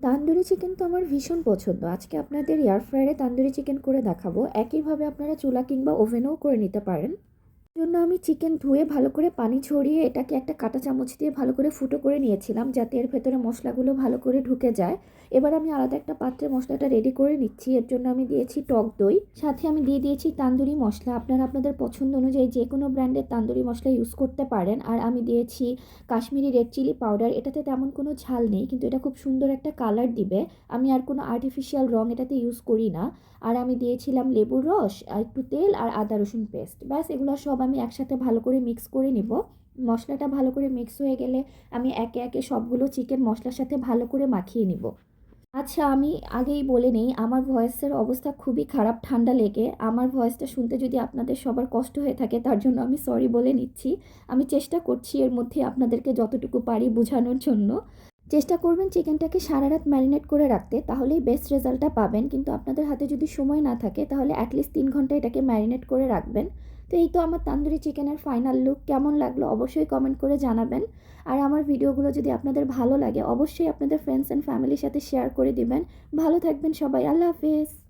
Tandoori chicken তো আমার ভীষণ পছন্দ। আজকে আপনাদের এয়ার ফ্রায়ারে তান্দুরি চিকেন করে দেখাবো। একইভাবে আপনারা চুলা কিংবা ওভেনেও করে নিতে পারেন। জন্য আমি চিকেন ধুয়ে ভালো করে পানি ঝরিয়ে এটাকে একটা কাঁটা চামচ দিয়ে ভালো করে ফুটো করে নিয়েছিলাম, যাতে এর ভেতরে মশলাগুলো ভালো করে ঢুকে যায়। এবার আমি আলাদা একটা পাত্রে মশলাটা রেডি করে নিচ্ছি। এর জন্য আমি দিয়েছি টক দই, সাথে আমি দিয়ে দিয়েছি তান্দুরি মশলা। আপনারা আপনাদের পছন্দ অনুযায়ী যে কোনো ব্র্যান্ডের তান্দুরি মশলা ইউজ করতে পারেন। আর আমি দিয়েছি কাশ্মীরি রেড চিলি পাউডার। এটাতে তেমন কোনো ঝাল নেই, কিন্তু এটা খুব সুন্দর একটা কালার দিবে। আমি আর কোনো আর্টিফিশিয়াল রং এটাতে ইউজ করি না। আর আমি দিয়েছিলাম লেবুর রস, আর একটু তেল আর আদা রসুন পেস্ট। ব্যাস, এগুলো সব আমি একসাথে ভালো করে মিক্স করে নিব। মশলাটা ভালো করে মিক্স হয়ে গেলে আমি একে একে সবগুলো চিকেন মশলার সাথে ভালো করে মাখিয়ে নিব। আচ্ছা, আমি আগেই বলে নেই, আমার ভয়েসের অবস্থা খুবই খারাপ ঠান্ডা লেগে। আমার ভয়েসটা শুনতে যদি আপনাদের সবার কষ্ট হয়ে থাকে, তার জন্য আমি সরি বলে নিচ্ছি। আমি চেষ্টা করছি এর মধ্যে আপনাদেরকে যতটুকু পারি বোঝানোর জন্য। চেষ্টা করবেন চিকেনটাকে সারা রাত ম্যারিনেট করে রাখতে, তাহলেই বেস্ট রেজাল্টটা পাবেন। কিন্তু আপনাদের হাতে যদি সময় না থাকে, তাহলে অ্যাটলিস্ট 3 ঘন্টা এটাকে ম্যারিনেট করে রাখবেন। তো এই তো আমার তান্দুরি চিকেনের ফাইনাল লুক। কেমন লাগলো অবশ্যই কমেন্ট করে জানাবেন। আর আমার ভিডিওগুলো যদি আপনাদের ভালো লাগে, অবশ্যই আপনাদের ফ্রেন্ডস অ্যান্ড ফ্যামিলির সাথে শেয়ার করে দিবেন। ভালো থাকবেন সবাই, আল্লাহ হাফেজ।